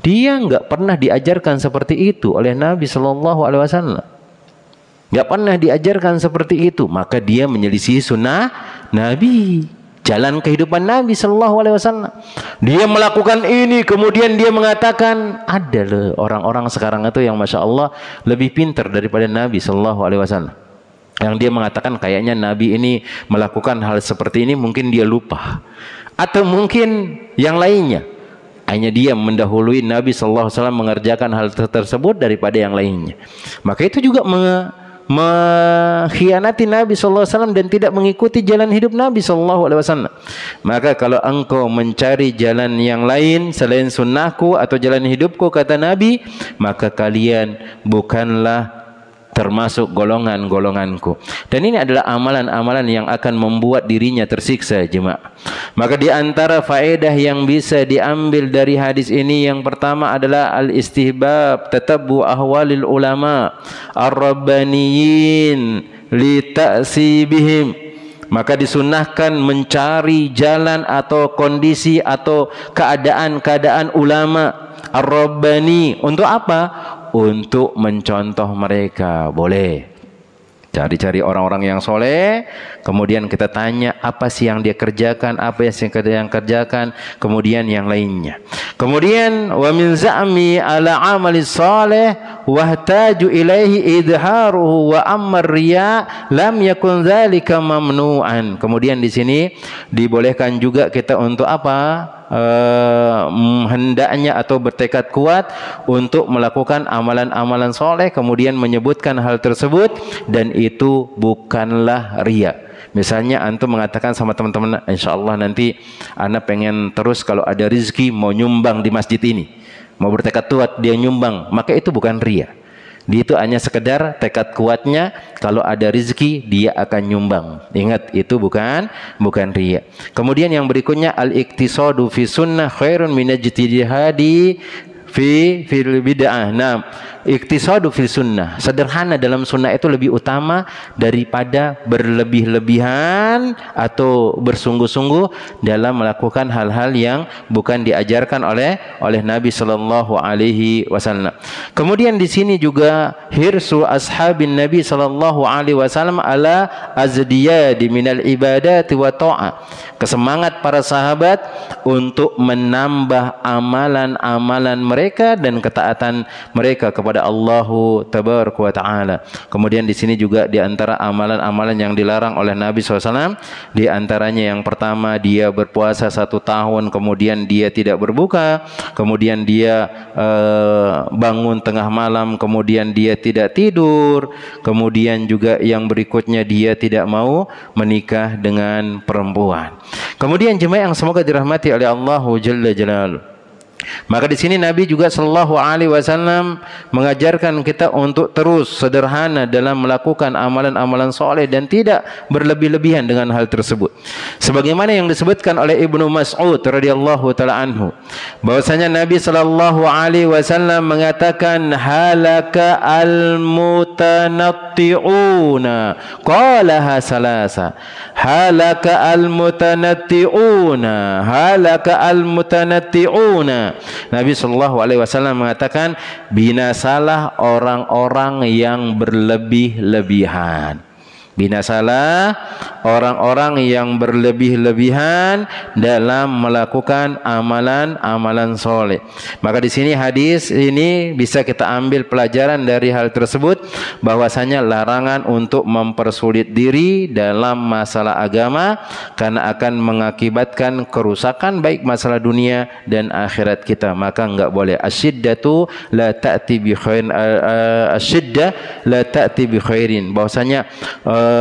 dia enggak pernah diajarkan seperti itu oleh Nabi SAW. Gak pernah diajarkan seperti itu, maka dia menyelisih sunnah Nabi, jalan kehidupan Nabi SAW. Dia melakukan ini, kemudian dia mengatakan, ada loh orang-orang sekarang itu yang masya Allah lebih pintar daripada Nabi SAW. Yang dia mengatakan kayaknya Nabi ini melakukan hal seperti ini, mungkin dia lupa, atau mungkin yang lainnya. Hanya dia mendahului Nabi SAW mengerjakan hal tersebut daripada yang lainnya. Maka itu juga mengkhianati Nabi SAW dan tidak mengikuti jalan hidup Nabi SAW. Maka kalau engkau mencari jalan yang lain selain sunnahku atau jalan hidupku, kata Nabi, maka kalian bukanlah termasuk golongan-golonganku. Dan ini adalah amalan-amalan yang akan membuat dirinya tersiksa, jemaah. Maka di antara faedah yang bisa diambil dari hadis ini, yang pertama adalah al-istihbab tatabbu ahwalil ulama ar-rabbaniyin li ta'sibihim. Maka disunnahkan mencari jalan atau kondisi atau keadaan-keadaan ulama ar-rabbani. Untuk apa? Untuk mencontoh mereka. Boleh cari-cari orang-orang yang soleh, kemudian kita tanya apa sih yang dia kerjakan, apa yang kerjakan, kemudian yang lainnya. Kemudian wa min za'mi ala amali salih wahtaju ilaihi idharuhu wa ammar riya lam yakun dzalika mamnu'an. Kemudian di sini dibolehkan juga kita untuk apa? Hendaknya atau bertekad kuat untuk melakukan amalan-amalan soleh, kemudian menyebutkan hal tersebut, dan itu bukanlah riya. Misalnya antum mengatakan sama teman-teman, insyaallah nanti ana pengen terus kalau ada rezeki mau nyumbang di masjid ini, mau bertekad kuat dia nyumbang, maka itu bukan riya. Dia itu hanya sekedar tekad kuatnya, kalau ada rezeki dia akan nyumbang. Ingat, itu bukan riya. Kemudian yang berikutnya, al-iktisadu fi sunnah khairun min ijtihadi fil bid'ah. Nah, iktisadu fil sunnah. Sederhana dalam sunnah itu lebih utama daripada berlebih-lebihan atau bersungguh-sungguh dalam melakukan hal-hal yang bukan diajarkan oleh Nabi sallallahu alaihi wasallam. Kemudian di sini juga hirsu ashabin Nabi sallallahu alaihi wasallam ala azdiyadi minal ibadati wa ta'ah. Kesemangat para sahabat untuk menambah amalan-amalan mereka dan ketaatan mereka kepada Allah tabaraka wa taala. Kemudian di sini juga di antara amalan-amalan yang dilarang oleh Nabi SAW, di antaranya yang pertama dia berpuasa 1 tahun, kemudian dia tidak berbuka, kemudian dia bangun tengah malam, kemudian dia tidak tidur, kemudian juga yang berikutnya dia tidak mau menikah dengan perempuan. Kemudian jemaah yang semoga dirahmati oleh Allah Jalla Jalaluhu, maka di sini Nabi juga sallallahu alaihi wasallam mengajarkan kita untuk terus sederhana dalam melakukan amalan-amalan soleh dan tidak berlebih-lebihan dengan hal tersebut. Sebagaimana yang disebutkan oleh Ibnu Mas'ud radhiyallahu taala anhu, bahwasanya Nabi sallallahu alaihi wasallam mengatakan halaka al-mutanatti'una, qalaha salasa, halaka al-mutanatti'una, halaka al-mutanatti'una. Nabi sallallahu alaihi wasallam mengatakan binasalah orang-orang yang berlebih-lebihan. Binasalah orang-orang yang berlebih-lebihan dalam melakukan amalan-amalan soleh. Maka di sini hadis ini bisa kita ambil pelajaran dari hal tersebut, bahwasanya larangan untuk mempersulit diri dalam masalah agama karena akan mengakibatkan kerusakan baik masalah dunia dan akhirat kita. Maka enggak boleh. Asyiddatu la ta'ti bi khairin, asyiddah la ta'ti bi khairin. Bahwasanya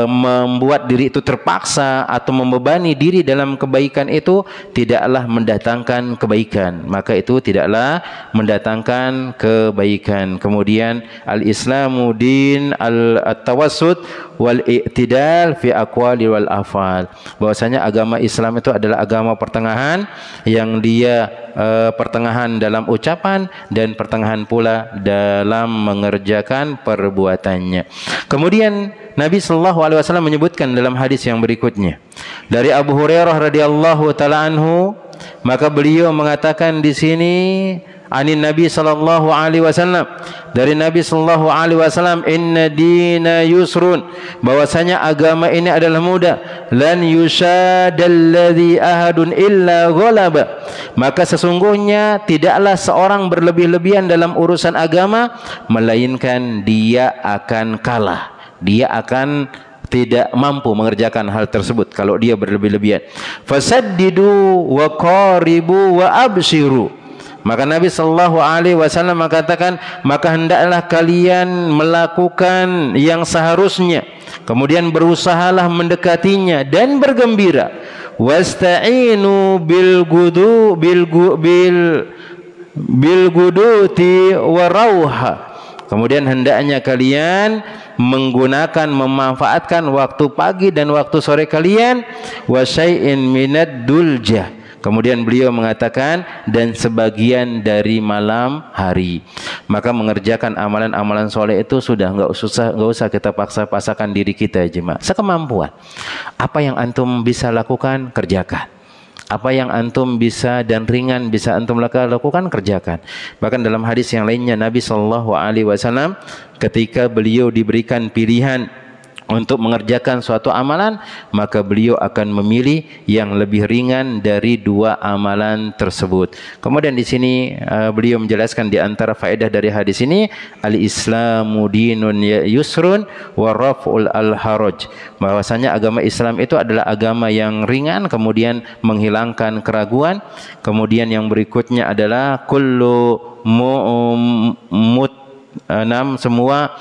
membuat diri itu terpaksa atau membebani diri dalam kebaikan itu tidaklah mendatangkan kebaikan, maka itu tidaklah mendatangkan kebaikan. Kemudian al-Islamu din al-tawassut wal i'tidal fi aqwali wal afal. Bahwasanya agama Islam itu adalah agama pertengahan, yang dia pertengahan dalam ucapan dan pertengahan pula dalam mengerjakan perbuatannya. Kemudian Nabi sallallahu alaihi wasallam menyebutkan dalam hadis yang berikutnya dari Abu Hurairah radhiyallahu taala anhu, maka beliau mengatakan di sini anin Nabi sallallahu alaihi wasallam, dari Nabi sallallahu alaihi wasallam, inna dina yusrun, bahwasanya agama ini adalah mudah, lan yushadalladzi ahadun illa ghalaba, maka sesungguhnya tidaklah seorang berlebih-lebihan dalam urusan agama melainkan dia akan kalah, dia akan tidak mampu mengerjakan hal tersebut kalau dia berlebih-lebihan. Fasaddidu wa qaribu wa abshiru. Maka Nabi sallallahu alaihi wasallam mengatakan, maka hendaklah kalian melakukan yang seharusnya, kemudian berusahalah mendekatinya dan bergembira. Wasta'inu bil guduti warauha. Kemudian hendaknya kalian menggunakan, memanfaatkan waktu pagi dan waktu sore kalian, wa syai'in minad duljah. Kemudian beliau mengatakan dan sebagian dari malam hari. Maka mengerjakan amalan-amalan soleh itu sudah enggak usah kita paksa-paksakan diri kita, jemaah. Sekemampuan. Apa yang antum bisa lakukan, kerjakan. Apa yang antum bisa dan ringan bisa antum lakukan, kerjakan. Bahkan dalam hadis yang lainnya Nabi sallallahu alaihi wasallam ketika beliau diberikan pilihan untuk mengerjakan suatu amalan, maka beliau akan memilih yang lebih ringan dari dua amalan tersebut. Kemudian di sini beliau menjelaskan di antara faedah dari hadis ini, al-Islamu dinun yusrun wa raf'ul al-haraj, bahwasanya agama Islam itu adalah agama yang ringan, kemudian menghilangkan keraguan. Kemudian yang berikutnya adalah kullu semua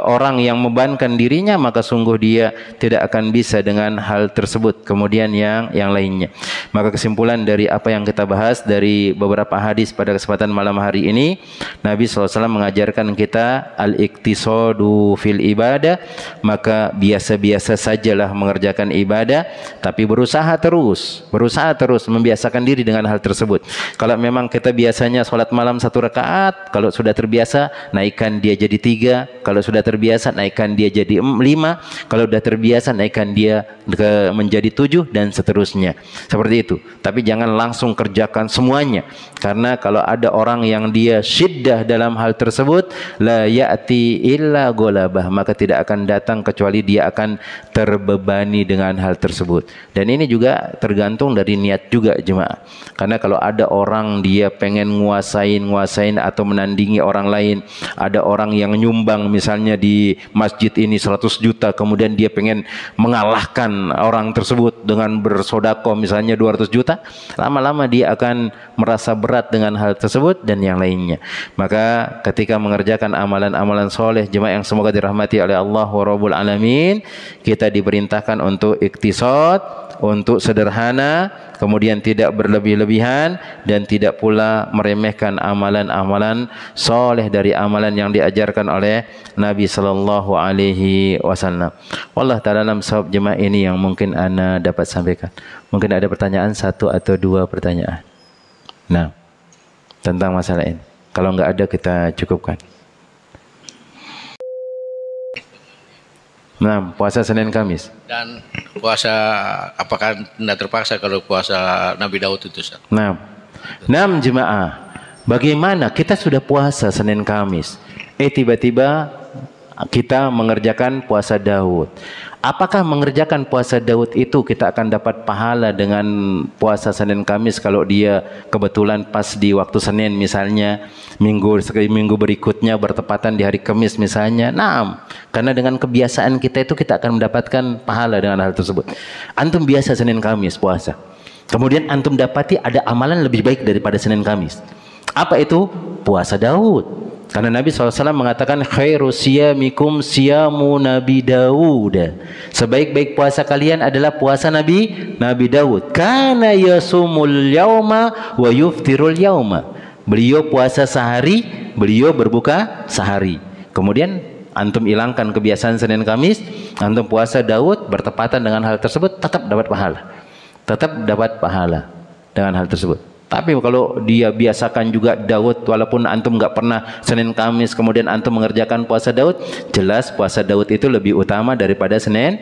orang yang membebankan dirinya, maka sungguh dia tidak akan bisa dengan hal tersebut. Kemudian yang lainnya. Maka kesimpulan dari apa yang kita bahas dari beberapa hadis pada kesempatan malam hari ini, Nabi SAW mengajarkan kita al-iktisadu fil ibadah, maka biasa-biasa sajalah mengerjakan ibadah, tapi berusaha terus membiasakan diri dengan hal tersebut. Kalau memang kita biasanya sholat malam 1 rakaat, kalau sudah terbiasa naikkan dia jadi 3. Kalau sudah terbiasa, naikkan dia jadi 5. Kalau sudah terbiasa, naikkan dia menjadi 7 dan seterusnya. Seperti itu. Tapi jangan langsung kerjakan semuanya. Karena kalau ada orang yang dia syiddah dalam hal tersebut, la ya'ti illa golabah, maka tidak akan datang kecuali dia akan terbebani dengan hal tersebut. Dan ini juga tergantung dari niat juga jemaah. Karena kalau ada orang dia pengen nguasain atau menandingi orang lain, ada orang yang nyumbang misalnya di masjid ini 100 juta, kemudian dia pengen mengalahkan orang tersebut dengan bersedekah misalnya 200 juta, lama-lama dia akan merasa berat dengan hal tersebut dan yang lainnya. Maka ketika mengerjakan amalan-amalan soleh jemaah yang semoga dirahmati oleh Allah wa Rabbul Alamin, kita diperintahkan untuk iktisad, untuk sederhana, kemudian tidak berlebih-lebihan, dan tidak pula meremehkan amalan-amalan soleh dari amalan yang diajarkan oleh Nabi sallallahu alaihi wasallam. Wallah ta'ala alam sawab jemaah ini yang mungkin ana dapat sampaikan. Mungkin ada pertanyaan 1 atau 2 pertanyaan. Nah, tentang masalah ini. Kalau enggak ada kita cukupkan. Nah, puasa Senin Kamis. Dan puasa apakah tidak terpaksa kalau puasa Nabi Daud itu? Nah, jemaah, bagaimana kita sudah puasa Senin Kamis, tiba-tiba kita mengerjakan puasa Daud. Apakah mengerjakan puasa Daud itu kita akan dapat pahala dengan puasa Senin Kamis kalau dia kebetulan pas di waktu Senin misalnya, minggu berikutnya bertepatan di hari Kamis misalnya? Naam, karena dengan kebiasaan kita itu kita akan mendapatkan pahala dengan hal tersebut. Antum biasa Senin Kamis puasa, kemudian antum dapati ada amalan lebih baik daripada Senin Kamis. Apa itu? Puasa Daud. Karena Nabi SAW mengatakan khairu siyamikum siyamu Nabi Daud. Sebaik-baik puasa kalian adalah puasa Nabi Daud. Kana yasumul yauma wa yuftirul yauma. Beliau puasa sehari, beliau berbuka sehari. Kemudian antum hilangkan kebiasaan Senin Kamis, antum puasa Daud bertepatan dengan hal tersebut, tetap dapat pahala. Tetap dapat pahala dengan hal tersebut. Tapi kalau dia biasakan juga Daud, walaupun antum nggak pernah Senin Kamis, kemudian antum mengerjakan puasa Daud, jelas puasa Daud itu lebih utama daripada Senin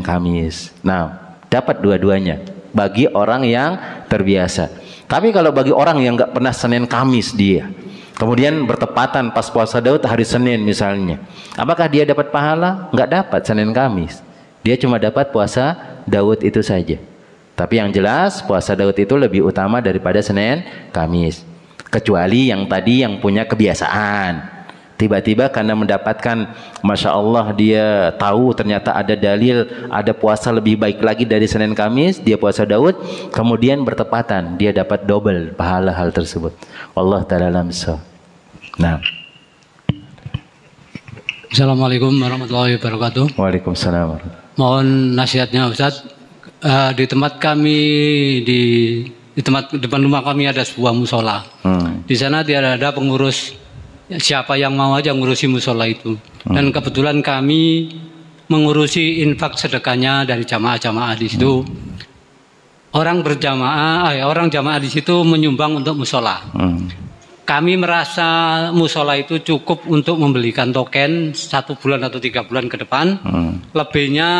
Kamis. Nah, dapat dua-duanya bagi orang yang terbiasa. Tapi kalau bagi orang yang nggak pernah Senin Kamis dia, kemudian bertepatan pas puasa Daud hari Senin misalnya, apakah dia dapat pahala? Nggak dapat Senin Kamis. Dia cuma dapat puasa Daud itu saja. Tapi yang jelas puasa Daud itu lebih utama daripada Senin Kamis. Kecuali yang tadi yang punya kebiasaan. Tiba-tiba karena mendapatkan, Masya Allah dia tahu ternyata ada dalil, ada puasa lebih baik lagi dari Senin Kamis, dia puasa Daud, kemudian bertepatan, dia dapat double pahala hal tersebut. Allah ta'ala alam shawab. Nah. Assalamualaikum warahmatullahi wabarakatuh. Waalaikumsalam. Mohon nasihatnya Ustaz. Di tempat kami di tempat depan rumah kami ada sebuah musola. Di sana tidak ada pengurus, siapa yang mau aja ngurusi musola itu. Dan kebetulan kami mengurusi infak sedekahnya dari jamaah-jamaah di situ. Orang jamaah di situ menyumbang untuk musola. Kami merasa musola itu cukup untuk membelikan token 1 bulan atau 3 bulan ke depan. Lebihnya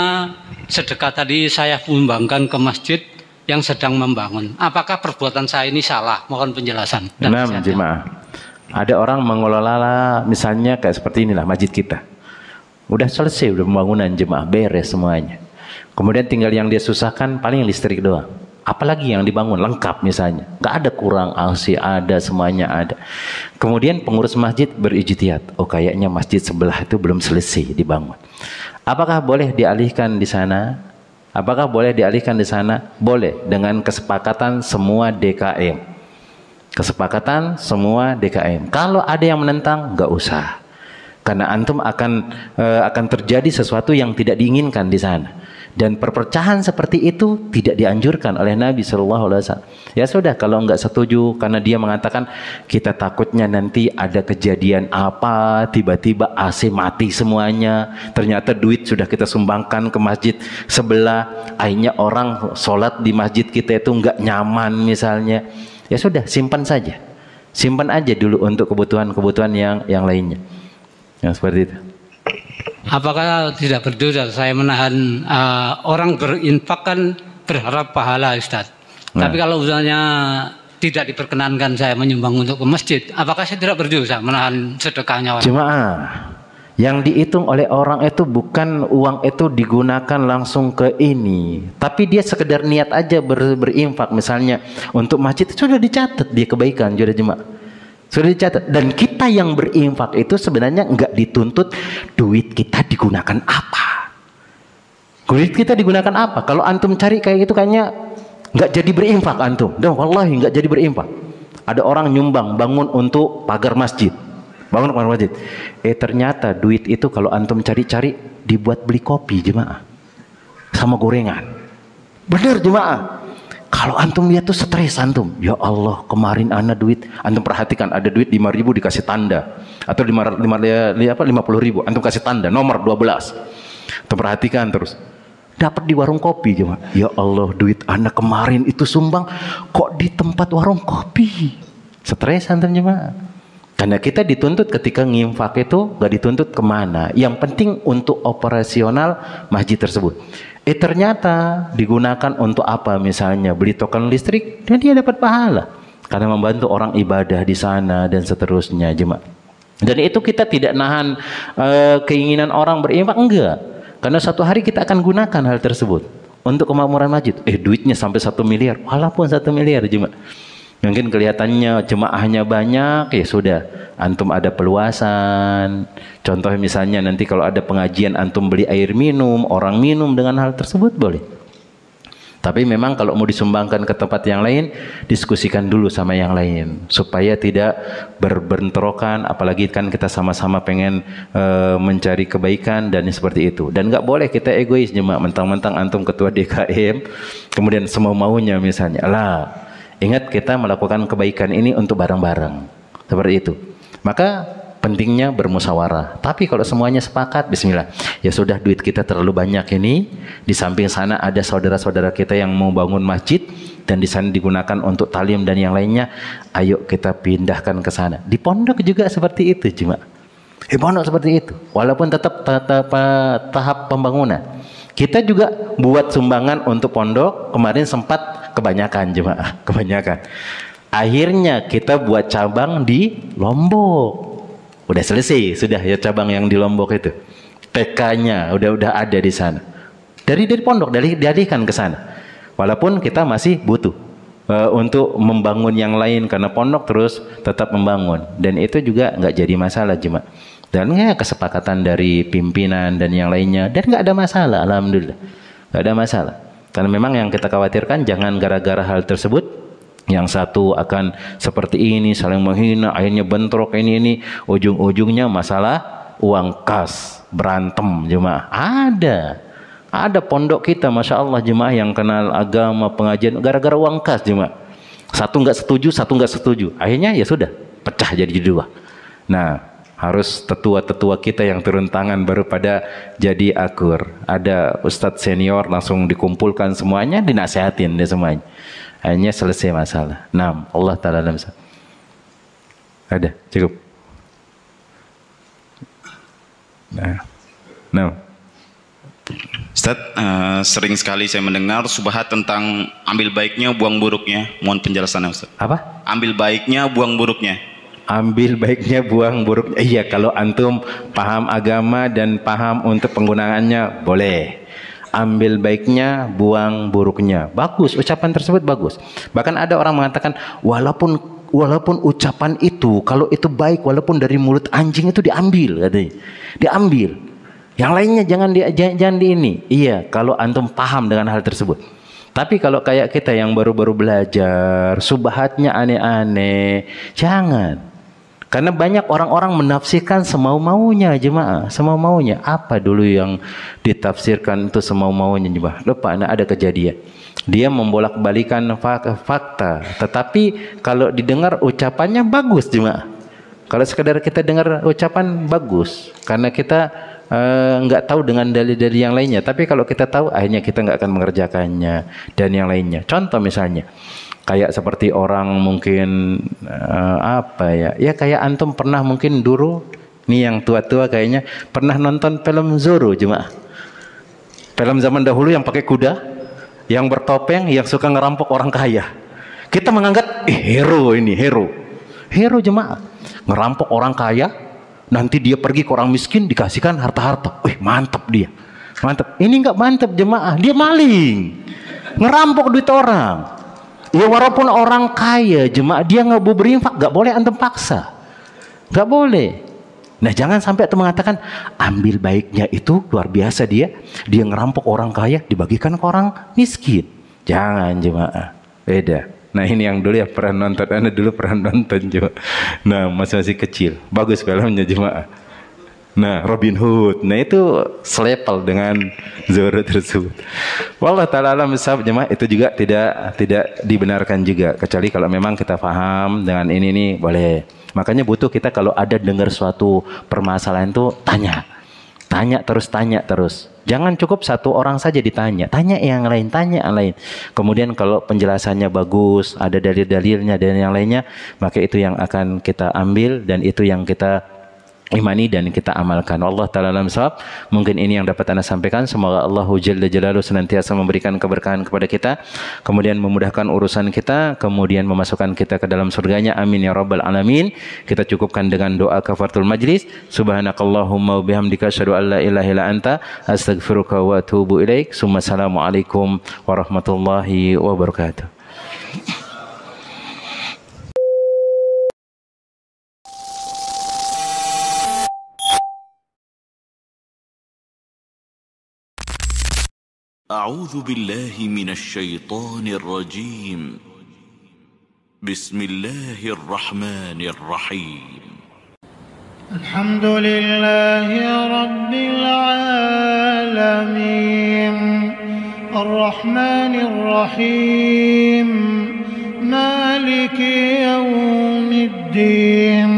sedekah tadi saya sumbangkan ke masjid yang sedang membangun. Apakah perbuatan saya ini salah? Mohon penjelasan. Nah, jemaah, ada orang mengelola misalnya kayak seperti inilah masjid kita. Udah selesai, udah pembangunan jemaah, beres semuanya. Kemudian tinggal yang dia susahkan paling listrik doang. Apalagi yang dibangun lengkap misalnya, nggak ada kurang, AC ada, semuanya ada. Kemudian pengurus masjid berijtihad, oh kayaknya masjid sebelah itu belum selesai dibangun. Apakah boleh dialihkan di sana? Apakah boleh dialihkan di sana? Boleh, dengan kesepakatan semua DKM. Kesepakatan semua DKM. Kalau ada yang menentang, nggak usah. Karena antum akan terjadi sesuatu yang tidak diinginkan di sana. Dan perpecahan seperti itu tidak dianjurkan oleh Nabi SAW. Ya sudah, kalau enggak setuju karena dia mengatakan kita takutnya nanti ada kejadian apa, tiba-tiba AC mati semuanya, ternyata duit sudah kita sumbangkan ke masjid sebelah, akhirnya orang sholat di masjid kita itu enggak nyaman misalnya. Ya sudah, simpan saja. Simpan aja dulu untuk kebutuhan-kebutuhan yang lainnya. Yang seperti itu. Apakah tidak berdosa saya menahan orang berinfak kan berharap pahala Ustaz. Nah. Tapi kalau misalnya tidak diperkenankan saya menyumbang untuk ke masjid, apakah saya tidak berdosa menahan sedekahnya orang? Jemaah, yang dihitung oleh orang itu bukan uang itu digunakan langsung ke ini, tapi dia sekedar niat aja berinfak misalnya untuk masjid, itu sudah dicatat dia kebaikan, sudah jemaah. Sudah dicatat. Dan kita yang berinfak itu sebenarnya enggak dituntut duit kita digunakan apa. Duit kita digunakan apa? Kalau antum cari kayak gitu kayaknya enggak jadi berinfak antum. Dan wallahi enggak jadi berinfak. Ada orang nyumbang bangun untuk pagar masjid. Bangun pagar masjid. Ternyata duit itu kalau antum cari-cari dibuat beli kopi jemaah. Sama gorengan. Benar jemaah. Kalau antum lihat tuh stres antum, ya Allah kemarin ana duit, antum perhatikan ada duit 5.000 dikasih tanda, atau 50.000, antum kasih tanda nomor 12, antum perhatikan terus, dapat di warung kopi cuma, ya Allah duit ana kemarin itu sumbang, kok di tempat warung kopi, stres antum cuma, karena kita dituntut ketika nginfak itu gak dituntut kemana, yang penting untuk operasional masjid tersebut. Ternyata digunakan untuk apa misalnya beli token listrik dan dia dapat pahala karena membantu orang ibadah di sana dan seterusnya jemaah. Dan itu kita tidak nahan keinginan orang berinfak, enggak, karena suatu hari kita akan gunakan hal tersebut untuk kemakmuran masjid. Duitnya sampai 1 miliar, walaupun 1 miliar jemaah. Mungkin kelihatannya jemaahnya banyak, ya sudah, antum ada peluasan. Contoh misalnya nanti kalau ada pengajian antum beli air minum, orang minum dengan hal tersebut boleh. Tapi memang kalau mau disumbangkan ke tempat yang lain, diskusikan dulu sama yang lain supaya tidak berbentrokan, apalagi kan kita sama-sama pengen mencari kebaikan dan seperti itu. Dan nggak boleh kita egois jemaah, mentang-mentang antum ketua DKM kemudian semau maunya misalnya. Lah, ingat kita melakukan kebaikan ini untuk bareng-bareng. Seperti itu. Maka pentingnya bermusyawarah. Tapi kalau semuanya sepakat, bismillah. Ya sudah, duit kita terlalu banyak ini. Di samping sana ada saudara-saudara kita yang mau bangun masjid dan di sana digunakan untuk talim dan yang lainnya. Ayo kita pindahkan ke sana. Di pondok juga seperti itu, jemaah. Di pondok seperti itu. Walaupun tetap tahap pembangunan. Kita juga buat sumbangan untuk pondok. Kemarin sempat kebanyakan jemaah, kebanyakan. Akhirnya kita buat cabang di Lombok. Udah selesai, sudah ya cabang yang di Lombok itu. TK-nya udah ada di sana. Dari pondok dialihkan ke sana. Walaupun kita masih butuh untuk membangun yang lain karena pondok terus tetap membangun dan itu juga nggak jadi masalah jemaah. Dan ya kesepakatan dari pimpinan dan yang lainnya dan nggak ada masalah, alhamdulillah nggak ada masalah. Karena memang yang kita khawatirkan jangan gara-gara hal tersebut yang satu akan seperti ini saling menghina, akhirnya bentrok ini ujung-ujungnya masalah uang kas, berantem jemaah. Ada pondok kita masya Allah jemaah yang kenal agama pengajian gara-gara uang kas jemaah. Satu nggak setuju, akhirnya ya sudah pecah jadi dua. Nah, harus tetua-tetua kita yang turun tangan baru pada jadi akur. Ada ustadz senior langsung dikumpulkan semuanya, dinasihatin deh semuanya. Akhirnya selesai masalah. Nah, Allah Ta'ala dalam ada, cukup. Nah. Ustaz, sering sekali saya mendengar subhat tentang ambil baiknya, buang buruknya. Mohon penjelasannya Ustaz. Apa? Ambil baiknya, buang buruknya. Ambil baiknya, buang buruknya. Iya, kalau antum paham agama dan paham untuk penggunaannya, boleh. Ambil baiknya, buang buruknya. Bagus, ucapan tersebut bagus. Bahkan ada orang mengatakan, walaupun ucapan itu, kalau itu baik, walaupun dari mulut anjing itu diambil, katanya. Diambil. Yang lainnya jangan di ini. Iya, kalau antum paham dengan hal tersebut. Tapi kalau kayak kita yang baru-baru belajar, subhatnya aneh-aneh, jangan. Karena banyak orang-orang menafsirkan semau-maunya jemaah, semau-maunya. Apa dulu yang ditafsirkan itu semau-maunya jemaah? Lupa, ada kejadian. Dia membolak-balikan fakta, tetapi kalau didengar ucapannya bagus jemaah. Kalau sekedar kita dengar ucapan bagus, karena kita nggak tahu dengan dalil-dalil yang lainnya. Tapi kalau kita tahu, akhirnya kita nggak akan mengerjakannya dan yang lainnya. Contoh misalnya, kayak seperti orang mungkin apa ya? Ya kayak antum pernah mungkin dulu Ini yang tua-tua kayaknya pernah nonton film Zorro jemaah. Film zaman dahulu yang pakai kuda, yang bertopeng, yang suka ngerampok orang kaya. Kita menganggap hero ini, hero jemaah. Ngerampok orang kaya, nanti dia pergi ke orang miskin dikasihkan harta-harta. Mantap dia. Mantap. Ini enggak mantap jemaah, dia maling. Ngerampok duit orang. Ya walaupun orang kaya jemaah, dia nggak mau berinfak, nggak boleh antum paksa. Nggak boleh. Nah jangan sampai itu mengatakan ambil baiknya itu luar biasa dia ngerampok orang kaya dibagikan ke orang miskin. Jangan jemaah, beda. Nah ini yang dulu ya pernah nonton, Anda dulu pernah nonton juga. Nah masih kecil, bagus filmnya jemaah. Nah Robin Hood, nah itu selepel dengan Zorro tersebut. Wallah ta'ala alam bisawab jemaah, itu juga tidak dibenarkan juga, kecuali kalau memang kita paham dengan ini nih boleh. Makanya butuh kita kalau ada dengar suatu permasalahan itu tanya terus. Jangan cukup satu orang saja ditanya, tanya yang lain. Kemudian kalau penjelasannya bagus, ada dalil-dalilnya dan yang lainnya, maka itu yang akan kita ambil dan itu yang kita imani dan kita amalkan. Allah ta'ala alam shawab. Mungkin ini yang dapat Anda sampaikan. Semoga Allah Jalla Jalaluhu senantiasa memberikan keberkahan kepada kita, kemudian memudahkan urusan kita, kemudian memasukkan kita ke dalam surganya. Amin ya rabbal alamin. Kita cukupkan dengan doa kafaratul majlis. Subhanakallahumma wa bihamdika asyhadu an la ilaha illa anta astaghfiruka wa atubu ilaik. Assalamualaikum warahmatullahi wabarakatuh. أعوذ بالله من الشيطان الرجيم. بسم الله الرحمن الرحيم. الحمد لله رب العالمين الرحمن الرحيم مالك يوم الدين